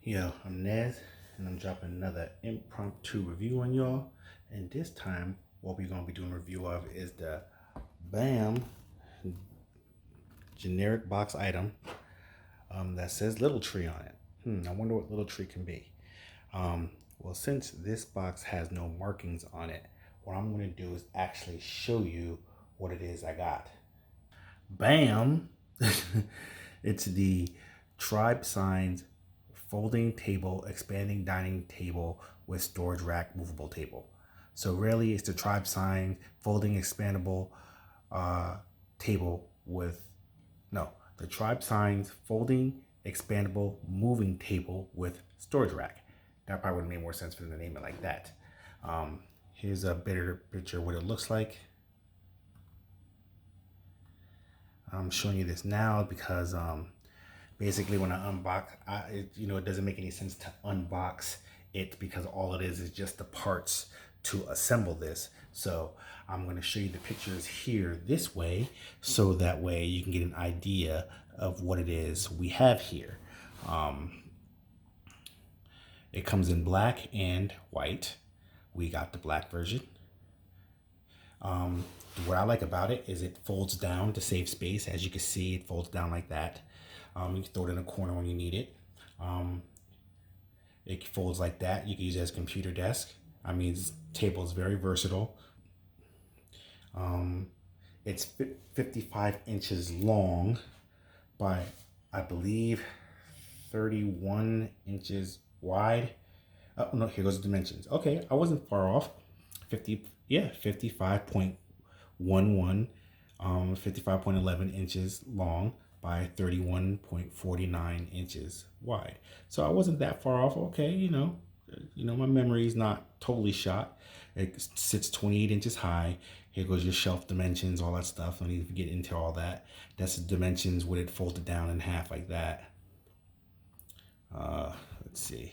Yo, I'm Nez, and I'm dropping another impromptu review on y'all. And this time, what we're gonna be doing a review of is the BAM generic box item that says Little Tree on it. I wonder what Little Tree can be. Well, since this box has no markings on it, what I'm gonna do is actually show you what it is I got. BAM! It's the Tribesigns folding table, expanding dining table with storage rack, movable table. So really, it's the Tribesigns folding expandable table with the Tribesigns folding expandable moving table with storage rack. That probably would have made more sense for them to name it like that. Here's a better picture of what it looks like. I'm showing you this now because basically when I unbox, it doesn't make any sense to unbox it because all it is just the parts to assemble this. So I'm going to show you the pictures here this way, so that way you can get an idea of what it is we have here. It comes in black and white. We got the black version. What I like about it is it folds down to save space. As you can see, it folds down like that. You can throw it in a corner when you need it. It folds like that. You can use it as a computer desk. This table is very versatile. It's 55 inches long by, I believe, 31 inches wide. Oh, no, here goes the dimensions. Okay, I wasn't far off. 55.11, 55.11 inches long by 31.49 inches wide. So I wasn't that far off. Okay, my memory is not totally shot. It sits 28 inches high. Here goes your shelf dimensions, all that stuff. I don't need to get into all that. That's the dimensions with it folded down in half like that. Let's see.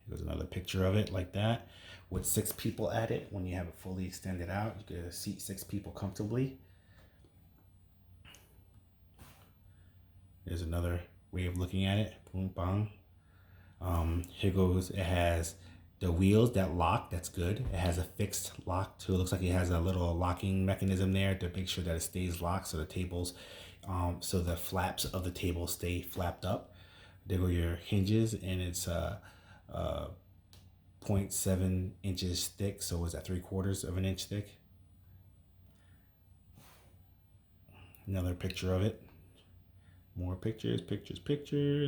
Here's another picture of it like that with 6 people at it. When you have it fully extended out, you can seat 6 people comfortably. There's another way of looking at it. Boom, bang. Here goes, it has the wheels that lock. That's good. It has a fixed lock too. It looks like it has a little locking mechanism there to make sure that it stays locked, so the tables, so the flaps of the table stay flapped up. There go your hinges, and it's 0.7 inches thick. So is that 3/4 of an inch thick? Another picture of it. More pictures,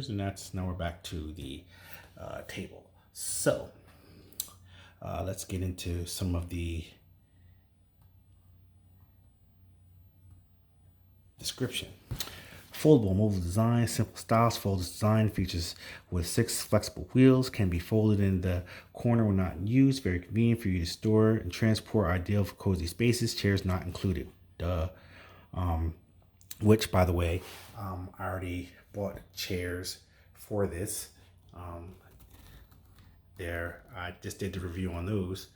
and now we're back to the table. So let's get into some of the description. Foldable mobile design, simple styles, folded design, features with 6 flexible wheels, can be folded in the corner when not in use, very convenient for you to store and transport, ideal for cozy spaces, chairs not included. Duh. Which, by the way, I already bought chairs for this. I just did the review on those,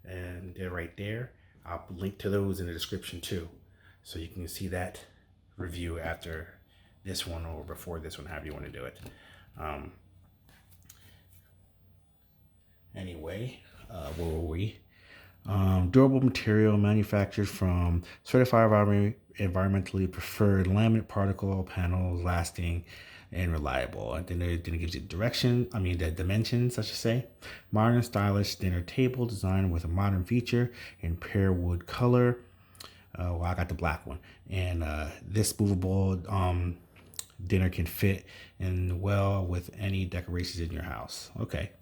and they're right there. I'll link to those in the description too, so you can see that review after this one or before this one, however you want to do it. Anyway, where were we? Durable material manufactured from certified environmentally preferred laminate particle panels, lasting and reliable. And then it gives you the dimensions, I should say. Modern, stylish dinner table designed with a modern feature in pear wood color. Well, I got the black one. And this movable dinner can fit in well with any decorations in your house. Okay.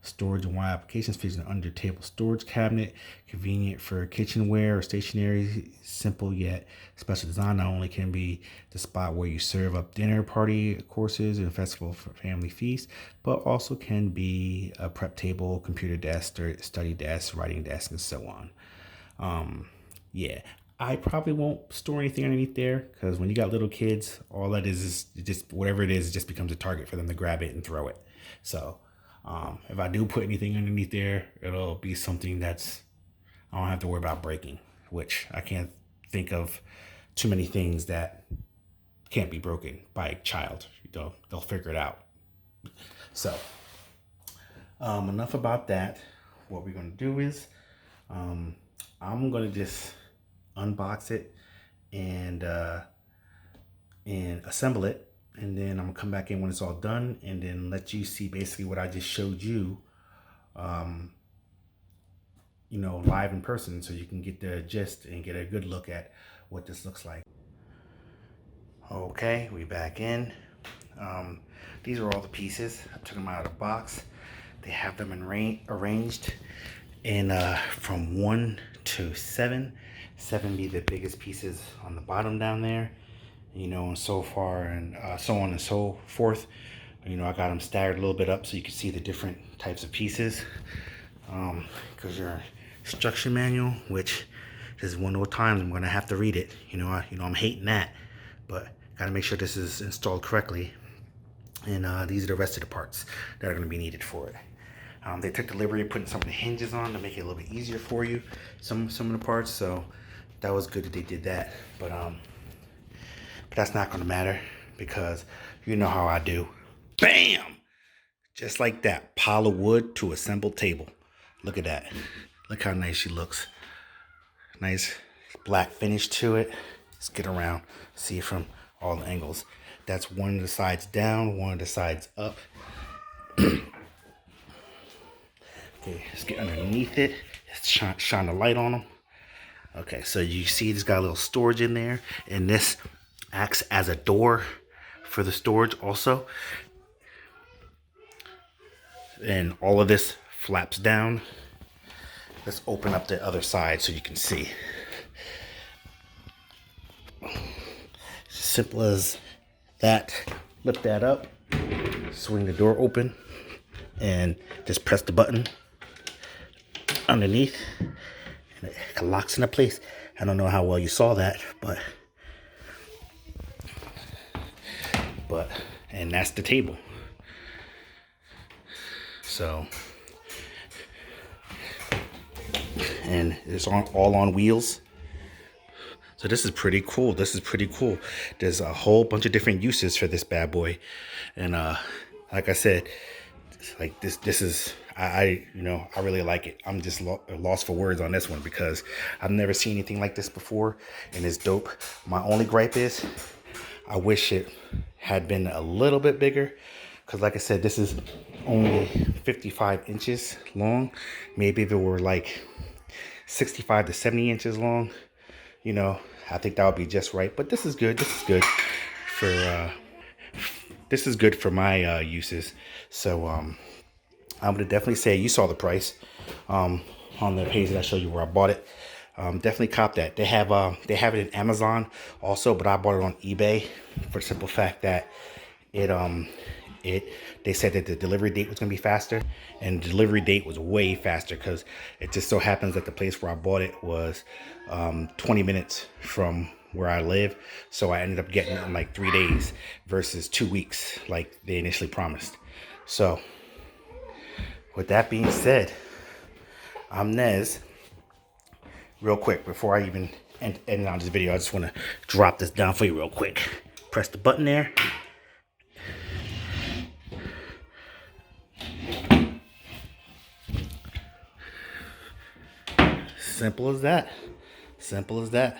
Storage and wide applications, features an under table storage cabinet, convenient for kitchenware or stationery, simple yet special design. Not only can be the spot where you serve up dinner party courses and festival for family feast, but also can be a prep table, computer desk, study desk, writing desk, and so on. Yeah, I probably won't store anything underneath there because when you got little kids, all that is just whatever it is, it just becomes a target for them to grab it and throw it. So if I do put anything underneath there, it'll be something I don't have to worry about breaking, which I can't think of too many things that can't be broken by a child. They'll figure it out. So enough about that. What we're going to do is I'm going to just unbox it and assemble it, and then I'm gonna come back in when it's all done and then let you see basically what I just showed you, you know, live in person, so you can get the gist and get a good look at what this looks like. Okay, we back in. These are all the pieces. I took them out of the box. They have them arranged in from 1 to 7. 7 be the biggest pieces on the bottom down there, you know, and so far, and so on and so forth. You know, I got them staggered a little bit up so you can see the different types of pieces. Because your instruction manual, which is one of those times I'm gonna have to read it. You know, I'm hating that, but gotta make sure this is installed correctly. And these are the rest of the parts that are gonna be needed for it. They took the liberty of putting some of the hinges on to make it a little bit easier for you, some of the parts, so that was good that they did that. But that's not gonna matter, because you know how I do. Bam! Just like that, pile of wood to assembled table. Look at that. Look how nice she looks. Nice black finish to it. Let's get around, see it from all the angles. That's one of the sides down, one of the sides up. Okay, let's get underneath it. Let's shine the light on them. Okay, so you see it's got a little storage in there, and this acts as a door for the storage also. And all of this flaps down. Let's open up the other side so you can see. It's as simple as that. Lift that up, swing the door open, and just press the button underneath, and it locks into place. I don't know how well you saw that, but and that's the table. So, and it's all on wheels. So this is pretty cool. This is pretty cool. There's a whole bunch of different uses for this bad boy, and like I said, like this is I you know, I really like it. I'm just lost for words on this one because I've never seen anything like this before, and it's dope. My only gripe is I wish it had been a little bit bigger, because like I said, this is only 55 inches long. Maybe if it were like 65 to 70 inches long, you know, I think that would be just right. But this is good. This is good for my uses. So I would definitely say, you saw the price on the page that I showed you where I bought it. Definitely cop that. They have it in Amazon also, but I bought it on eBay for the simple fact that they said that the delivery date was gonna be faster, and the delivery date was way faster, because it just so happens that the place where I bought it was 20 minutes from where I live. So I ended up getting it in like 3 days versus 2 weeks like they initially promised. So with that being said, I'm Nez. Real quick, before I even end on this video, I just want to drop this down for you real quick. Press the button there. Simple as that. Simple as that.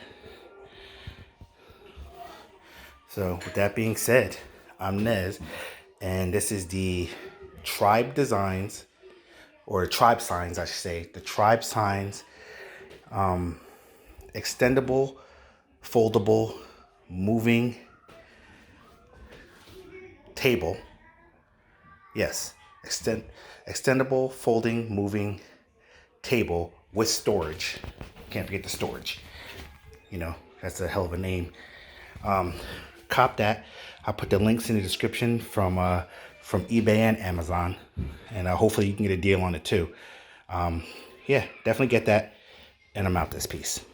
So with that being said, I'm Nez, and this is the Tribesigns, or Tribesigns, I should say. The Tribesigns extendable, foldable, moving table. Yes, extendable, folding, moving table with storage. Can't forget the storage. You know, that's a hell of a name. Cop that. I'll put the links in the description from eBay and Amazon, and hopefully you can get a deal on it too. Yeah, definitely get that, and I'm out this piece.